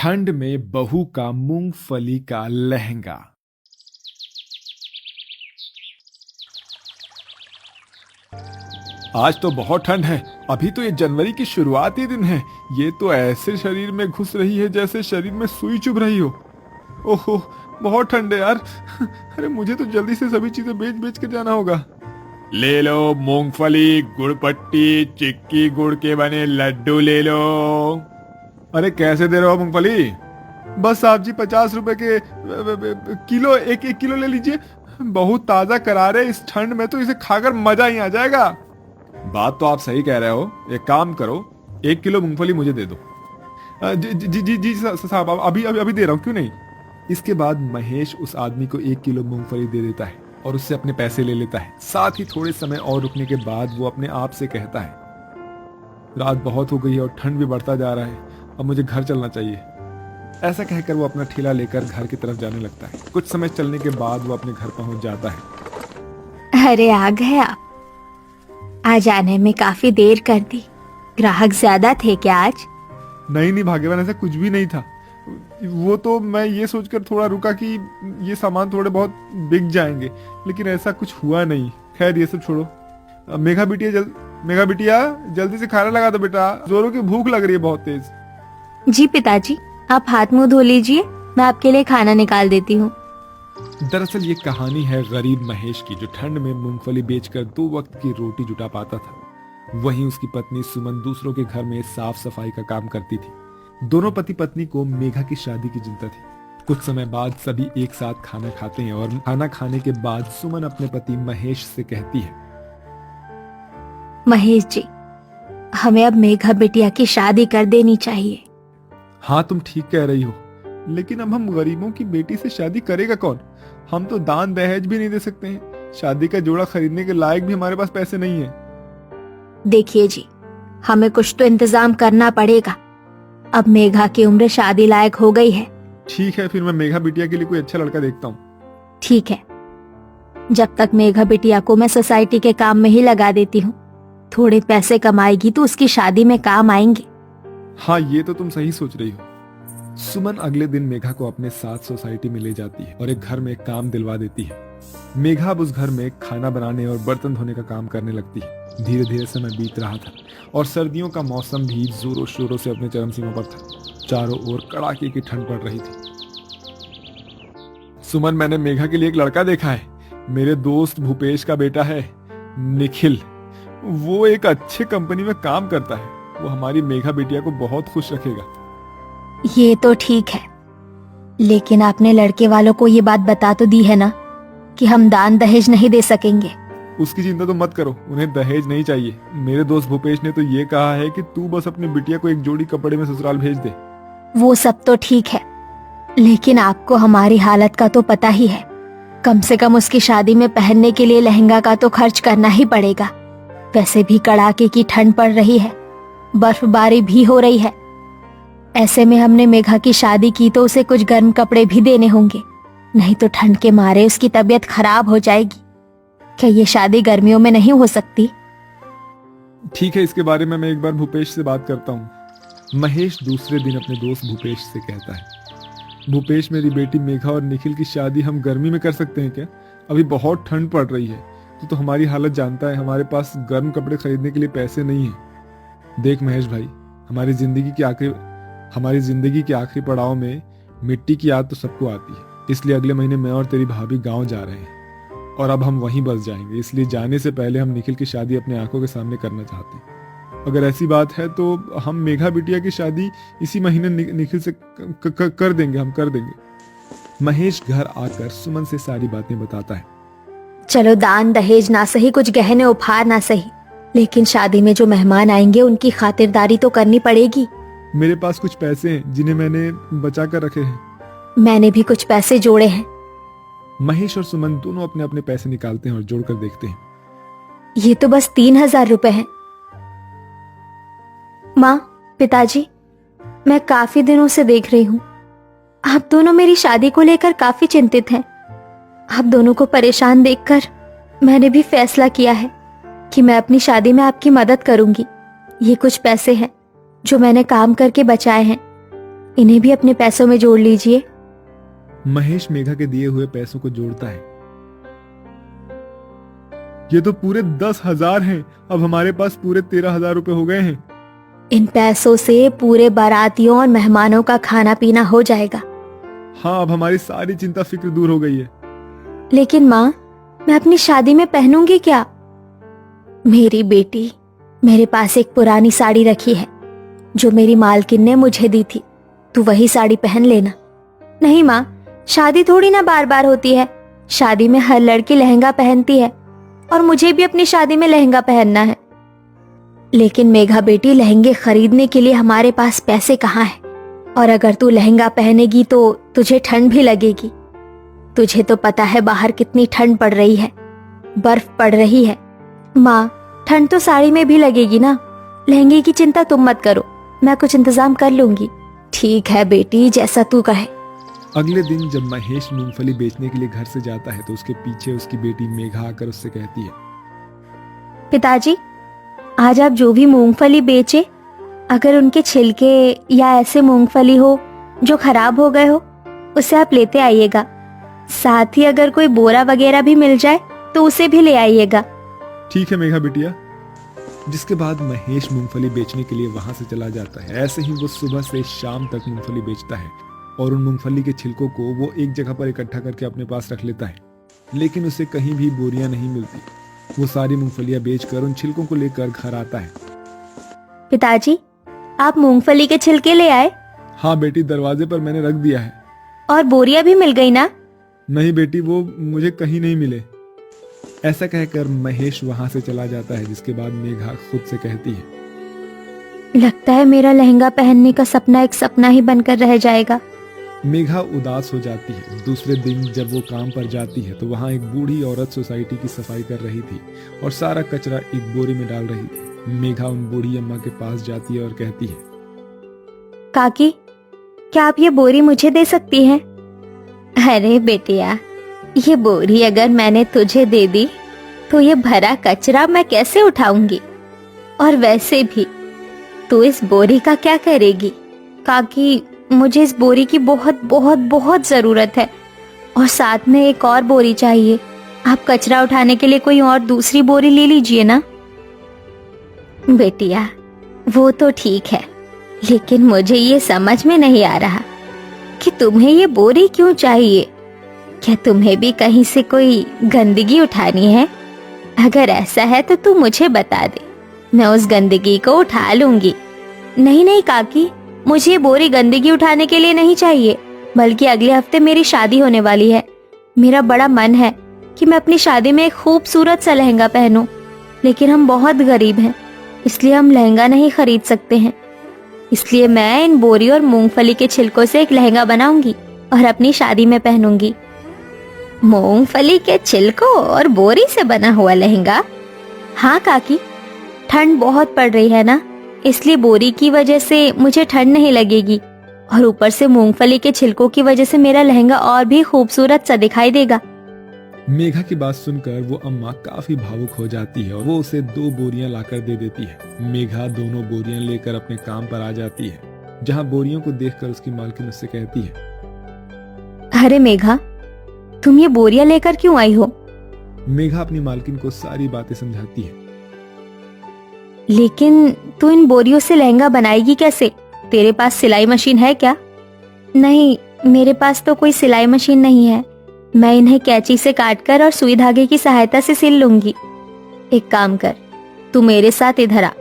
ठंड में बहू का मूंगफली का लहंगा। आज तो बहुत ठंड है। अभी तो ये जनवरी की शुरुआती दिन है। ये तो ऐसे शरीर में घुस रही है जैसे शरीर में सुई चुभ रही हो। ओहो, बहुत ठंड है यार। अरे मुझे तो जल्दी से सभी चीजें बेच बेच कर जाना होगा। ले लो मूंगफली, गुड़ पट्टी, चिक्की गुड़ के बने लड्डू ले लो। अरे कैसे दे रहे हो मूंगफली? बस साहब जी 50 रुपए के किलो, एक एक किलो ले लीजिए। बहुत ताजा करारे, इस ठंड में तो इसे खाकर मजा ही आ जाएगा। बात तो आप सही कह रहे हो। एक काम करो, 1 किलो मूंगफली मुझे दे दो। जी जी जी जी साहब, अभी अभी अभी दे रहा हूँ, क्यों नहीं। इसके बाद महेश उस आदमी को 1 किलो मूंगफली दे देता है और उससे अपने पैसे ले लेता है। साथ ही थोड़े समय और रुकने के बाद वो अपने आप से कहता है, रात बहुत हो गई है और ठंड भी बढ़ता जा रहा है, अब मुझे घर चलना चाहिए। ऐसा कहकर वो अपना ठेला लेकर घर की तरफ जाने लगता है। कुछ समय चलने के बाद वो अपने घर पहुंच जाता है। अरे आ गए आप। आज आने में काफी देर कर दी। ग्राहक ज्यादा थे क्या आज? नहीं भाग्यवान, ऐसा कुछ भी नहीं था। वो तो मैं ये सोचकर थोड़ा रुका कि ये सामान थोड़े बहुत बिक जाएंगे, लेकिन ऐसा कुछ हुआ नहीं। खैर ये सब छोड़ो। मेघा बिटिया जल्दी से खाना लगा दो बेटा, जोरों की भूख लग रही है बहुत तेज। जी पिताजी, आप हाथ मुंह धो लीजिए, मैं आपके लिए खाना निकाल देती हूँ। दरअसल ये कहानी है गरीब महेश की, जो ठंड में मूंगफली बेचकर 2 वक्त की रोटी जुटा पाता था। वहीं उसकी पत्नी सुमन दूसरों के घर में साफ सफाई का काम करती थी। दोनों पति पत्नी को मेघा की शादी की चिंता थी। कुछ समय बाद सभी एक साथ खाना खाते हैं और खाना खाने के बाद सुमन अपने पति महेश से कहती है, महेश जी, हमें अब मेघा बिटिया की शादी कर देनी चाहिए। हाँ तुम ठीक कह रही हो, लेकिन अब हम गरीबों की बेटी से शादी करेगा कौन? हम तो दान दहेज भी नहीं दे सकते हैं। शादी का जोड़ा खरीदने के लायक भी हमारे पास पैसे नहीं है। देखिए जी, हमें कुछ तो इंतजाम करना पड़ेगा। अब मेघा की उम्र शादी लायक हो गई है। ठीक है, फिर मैं मेघा बिटिया के लिए कोई अच्छा लड़का देखता हूँ। ठीक है, जब तक मेघा बिटिया को मैं सोसाइटी के काम में ही लगा देती हूँ। थोड़े पैसे कमाएगी तो उसकी शादी में काम आएंगे। हाँ ये तो तुम सही सोच रही हो। सुमन अगले दिन मेघा को अपने साथ सोसाइटी में ले जाती है और एक घर में काम दिलवा देती है। मेघा अब उस घर में खाना बनाने और बर्तन धोने का काम करने लगती है। धीरे धीरे समय बीत रहा था और सर्दियों का मौसम भी जोरों शोरों से अपने चरम सीमा पर था। चारों ओर कड़ाके की ठंड पड़ रही थी। सुमन, मैंने मेघा के लिए एक लड़का देखा है। मेरे दोस्त भूपेश का बेटा है, निखिल। वो एक अच्छे कंपनी में काम करता है। वो हमारी मेघा बिटिया को बहुत खुश रखेगा। ये तो ठीक है, लेकिन आपने लड़के वालों को ये बात बता तो दी है ना कि हम दान दहेज नहीं दे सकेंगे। उसकी चिंता तो मत करो, उन्हें दहेज नहीं चाहिए। मेरे दोस्त भूपेश ने तो ये कहा है कि तू बस अपनी बिटिया को एक जोड़ी कपड़े में ससुराल भेज दे। वो सब तो ठीक है, लेकिन आपको हमारी हालत का तो पता ही है। कम से कम उसकी शादी में पहनने के लिए लहंगा का तो खर्च करना ही पड़ेगा। वैसे भी कड़ाके की ठंड पड़ रही है, बर्फबारी भी हो रही है। ऐसे में हमने मेघा की शादी की तो उसे कुछ गर्म कपड़े भी देने होंगे, नहीं तो ठंड के मारे उसकी तबीयत खराब हो जाएगी। क्या ये शादी गर्मियों में नहीं हो सकती? ठीक है, इसके बारे में मैं एक बार भूपेश से बात करता हूँ। महेश दूसरे दिन अपने दोस्त भूपेश से कहता है, भूपेश, मेरी बेटी मेघा और निखिल की शादी हम गर्मी में कर सकते हैं क्या? अभी बहुत ठंड पड़ रही है। तो हमारी हालत जानता है, हमारे पास गर्म कपड़े खरीदने के लिए पैसे नहीं है। देख महेश भाई, हमारी जिंदगी के आखिरी पड़ाव में मिट्टी की याद तो सबको आती है। इसलिए अगले महीने मैं और तेरी भाभी गांव जा रहे हैं और अब हम वहीं बस जाएंगे। इसलिए जाने से पहले हम निखिल की शादी अपने आंखों के सामने करना चाहते हैं। अगर ऐसी बात है तो हम मेघा बिटिया की शादी इसी महीने निखिल से कर देंगे। हम कर देंगे। महेश घर आकर सुमन से सारी बातें बताता है। चलो, दान दहेज ना सही, कुछ गहने उपहार ना सही, लेकिन शादी में जो मेहमान आएंगे उनकी खातिरदारी तो करनी पड़ेगी। मेरे पास कुछ पैसे हैं जिन्हें मैंने बचा कर रखे हैं। मैंने भी कुछ पैसे जोड़े हैं। महेश और सुमन दोनों अपने अपने पैसे निकालते हैं और जोड़कर देखते हैं। ये तो बस 3000 रुपए हैं। माँ, पिताजी, मैं काफी दिनों से देख रही हूँ आप दोनों मेरी शादी को लेकर काफी चिंतित हैं। आप दोनों को परेशान देखकर मैंने भी फैसला किया है कि मैं अपनी शादी में आपकी मदद करूंगी। ये कुछ पैसे हैं जो मैंने काम करके बचाए हैं। इन्हें भी अपने पैसों में जोड़ लीजिए। महेश मेघा के दिए हुए पैसों को जोड़ता है। ये तो पूरे 10,000 हैं। अब हमारे पास पूरे 13,000 रुपए हो गए हैं। इन पैसों से पूरे बारातियों और मेहमानों का खाना पीना हो जाएगा। हाँ, अब हमारी सारी चिंता फिक्र दूर हो गई है। लेकिन माँ, मैं अपनी शादी में पहनूंगी क्या? मेरी बेटी, मेरे पास एक पुरानी साड़ी रखी है जो मेरी मालकिन ने मुझे दी थी। तू वही साड़ी पहन लेना। नहीं माँ, शादी थोड़ी ना बार बार होती है। शादी में हर लड़की लहंगा पहनती है और मुझे भी अपनी शादी में लहंगा पहनना है। लेकिन मेघा बेटी, लहंगे खरीदने के लिए हमारे पास पैसे कहाँ हैं? और अगर तू लहंगा पहनेगी तो तुझे ठंड भी लगेगी। तुझे तो पता है बाहर कितनी ठंड पड़ रही है, बर्फ पड़ रही है। माँ, ठंड तो साड़ी में भी लगेगी ना। लहंगे की चिंता तुम मत करो, मैं कुछ इंतजाम कर लूंगी। ठीक है बेटी, जैसा तू कहे। अगले दिन जब महेश मूंगफली बेचने के लिए घर से जाता है तो उसके पीछे उसकी बेटी मेघा आकर उससे कहती है, पिताजी, आज आप जो भी मूंगफली बेचे, अगर उनके छिलके या ऐसे मूंगफली हो जो खराब हो गए हो, उसे आप लेते आइएगा। साथ ही अगर कोई बोरा वगैरह भी मिल जाए तो उसे भी ले आइएगा। ठीक है मेघा बिटिया। जिसके बाद महेश मूंगफली बेचने के लिए वहां से चला जाता है। ऐसे ही वो सुबह से शाम तक मूंगफली बेचता है और उन मूंगफली के छिलकों को वो एक जगह पर इकट्ठा करके अपने पास रख लेता है। लेकिन उसे कहीं भी बोरियां नहीं मिलती। वो सारी मूंगफलियां बेचकर उन छिलकों को लेकर घर आता है। पिताजी, आप मूंगफली के छिलके ले आए? हाँ बेटी, दरवाजे पर मैंने रख दिया है। और बोरियां भी मिल गई ना? नहीं बेटी, वो मुझे कहीं नहीं मिले। ऐसा कहकर महेश वहां से चला जाता है। जिसके बाद मेघा खुद से कहती है, लगता है मेरा लहंगा पहनने का सपना एक सपना ही बनकर रह जाएगा। मेघा उदास हो जाती है। दूसरे दिन जब वो काम पर जाती है तो वहाँ एक बूढ़ी औरत सोसाइटी की सफाई कर रही थी और सारा कचरा एक बोरी में डाल रही थी। मेघा उन बूढ़ी अम्मा के पास जाती है और कहती है, काकी, क्या आप ये बोरी मुझे दे सकती हैं? अरे बेटिया, ये बोरी अगर मैंने तुझे दे दी तो ये भरा कचरा मैं कैसे उठाऊंगी? और वैसे भी तू इस बोरी का क्या करेगी? काकी, मुझे इस बोरी की बहुत बहुत बहुत जरूरत है और साथ में एक और बोरी चाहिए। आप कचरा उठाने के लिए कोई और दूसरी बोरी ले लीजिए ना। बेटिया, वो तो ठीक है, लेकिन मुझे ये समझ में नहीं आ रहा कि तुम्हें ये बोरी क्यों चाहिए। क्या तुम्हें भी कहीं से कोई गंदगी उठानी है? अगर ऐसा है तो तू मुझे बता दे, मैं उस गंदगी को उठा लूंगी। नहीं नहीं काकी, मुझे ये बोरी गंदगी उठाने के लिए नहीं चाहिए, बल्कि अगले हफ्ते मेरी शादी होने वाली है। मेरा बड़ा मन है कि मैं अपनी शादी में एक खूबसूरत सा लहंगा पहनूं, लेकिन हम बहुत गरीब हैं, इसलिए हम लहंगा नहीं खरीद सकते हैं। इसलिए मैं इन बोरी और मूंगफली के छिलकों से एक लहंगा बनाऊंगी और अपनी शादी में पहनूंगी। मूंगफली के छिलकों और बोरी से बना हुआ लहंगा? हाँ काकी, ठंड बहुत पड़ रही है ना, इसलिए बोरी की वजह से मुझे ठंड नहीं लगेगी और ऊपर से मूंगफली के छिलकों की वजह से मेरा लहंगा और भी खूबसूरत सा दिखाई देगा। मेघा की बात सुनकर वो अम्मा काफी भावुक हो जाती है और वो उसे 2 बोरियां लाकर दे देती है। मेघा दोनों बोरियां लेकर अपने काम पर आ जाती है, जहां बोरियों को देखकर उसकी मालकिन उससे कहती है, अरे मेघा, तुम ये बोरियां लेकर क्यों आई हो? मेघा अपनी मालकिन को सारी बातें समझाती है। लेकिन तू इन बोरियों से लहंगा बनाएगी कैसे? तेरे पास सिलाई मशीन है क्या? नहीं, मेरे पास तो कोई सिलाई मशीन नहीं है। मैं इन्हें कैंची से काटकर और सुई धागे की सहायता से सिल लूंगी। एक काम कर, तू मेरे साथ इधर आ।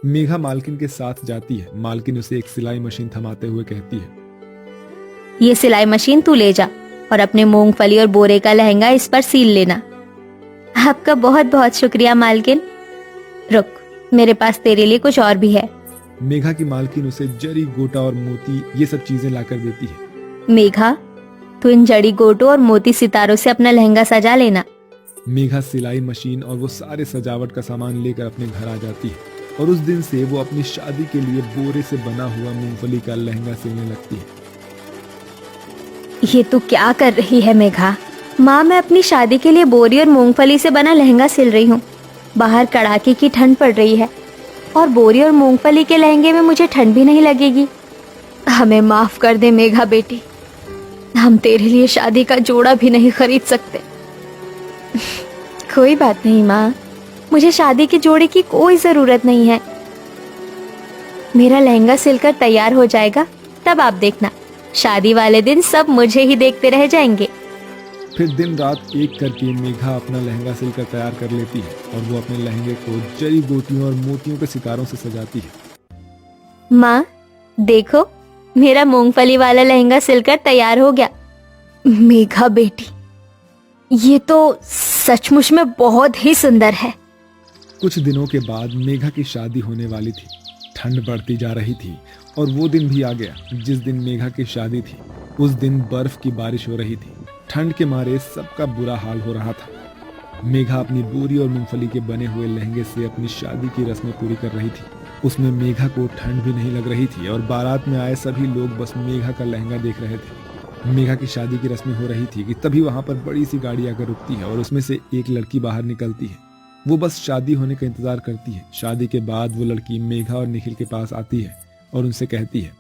मेघा मालकिन के साथ जाती है। मालकिन उसे एक सिलाई मशीन थमाते हुए कहती है, ये सिलाई मशीन तू ले जा और अपने मूंगफली और बोरे का लहंगा इस पर सील लेना। आपका बहुत बहुत शुक्रिया मालकिन। रुक, मेरे पास तेरे लिए कुछ और भी है। मेघा की मालकिन उसे जरी, गोटा और मोती ये सब चीजें लाकर देती है। मेघा, तू इन जड़ी गोटों और मोती सितारों से अपना लहंगा सजा लेना। मेघा सिलाई मशीन और वो सारे सजावट का सामान लेकर अपने घर आ जाती है और उस दिन से वो अपनी शादी के लिए बोरे से बना हुआ मूंगफली का लहंगा सिलने लगती है। ये तू क्या कर रही है मेघा? माँ, मैं अपनी शादी के लिए बोरी और मूंगफली से बना लहंगा सिल रही हूँ। बाहर कड़ाके की ठंड पड़ रही है और बोरी और मूंगफली के लहंगे में मुझे ठंड भी नहीं लगेगी। हमें माफ कर दे मेघा बेटी, हम तेरे लिए शादी का जोड़ा भी नहीं खरीद सकते। कोई बात नहीं माँ, मुझे शादी के जोड़े की कोई जरूरत नहीं है। मेरा लहंगा सिलकर तैयार हो जाएगा, तब आप देखना, शादी वाले दिन सब मुझे ही देखते रह जाएंगे। फिर दिन रात एक करके मेघा अपना लहंगा सिलकर तैयार कर लेती है और वो अपने लहंगे को जड़ी गोटियों और मोतियों के सितारों से सजाती है। माँ देखो, मेरा मूंगफली वाला लहंगा सिलकर तैयार हो गया। मेघा बेटी, ये तो सचमुच में बहुत ही सुंदर है। कुछ दिनों के बाद मेघा की शादी होने वाली थी। ठंड बढ़ती जा रही थी और वो दिन भी आ गया जिस दिन मेघा की शादी थी। उस दिन बर्फ की बारिश हो रही थी। ठंड के मारे सबका बुरा हाल हो रहा था। मेघा अपनी बोरी और मूंगफली के बने हुए लहंगे से अपनी शादी की रस्में पूरी कर रही थी। उसमें मेघा को ठंड भी नहीं लग रही थी और बारात में आए सभी लोग बस मेघा का लहंगा देख रहे थे। मेघा की शादी की रस्में हो रही थी कि तभी वहां पर बड़ी सी गाड़ी आकर रुकती है और उसमें से एक लड़की बाहर निकलती है। वो बस शादी होने का इंतजार करती है। शादी के बाद वो लड़की मेघा और निखिल के पास आती है और उनसे कहती है,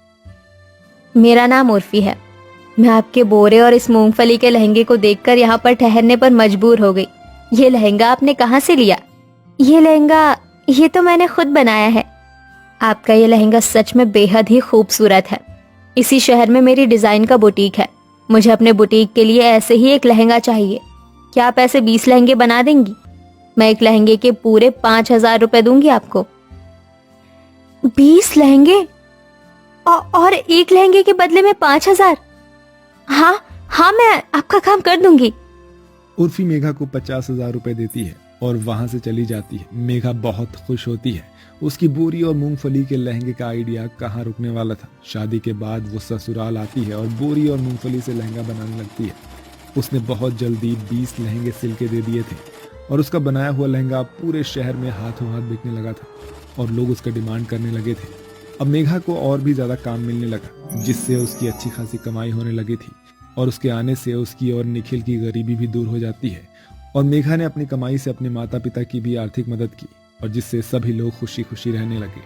मेरा नाम उर्फी है। मैं आपके बोरे और इस मूंगफली के लहंगे को देखकर यहाँ पर ठहरने पर मजबूर हो गई। ये लहंगा आपने कहाँ से लिया? ये लहंगा, ये तो मैंने खुद बनाया है। आपका ये लहंगा सच में बेहद ही खूबसूरत है। इसी शहर में मेरी डिजाइन का बुटीक है। मुझे अपने बुटीक के लिए ऐसे ही एक लहंगा चाहिए। क्या आप ऐसे 20 लहंगे बना देंगी? मैं एक लहंगे के पूरे 5,000 रुपए दूंगी आपको। 20 लहंगे और एक लहंगे के बदले में 5,000? हाँ हाँ, मैं आपका काम कर दूंगी। उर्फी मेघा को 50,000 रुपए देती है और वहां से चली जाती है। मेघा बहुत खुश होती है। उसकी बोरी और मूंगफली के लहंगे का आइडिया कहाँ रुकने वाला था। शादी के बाद वो ससुराल आती है और बोरी और मूंगफली से लहंगा बनाने लगती है। उसने बहुत जल्दी 20 लहंगे सिल के दे दिए थे और उसका बनाया हुआ लहंगा पूरे शहर में हाथों हाथ बिकने लगा था और लोग उसका डिमांड करने लगे थे। अब मेघा को और भी ज्यादा काम मिलने लगा जिससे उसकी अच्छी खासी कमाई होने लगी थी और उसके आने से उसकी और निखिल की गरीबी भी दूर हो जाती है और मेघा ने अपनी कमाई से अपने माता पिता की भी आर्थिक मदद की और जिससे सभी लोग खुशी खुशी रहने लगे।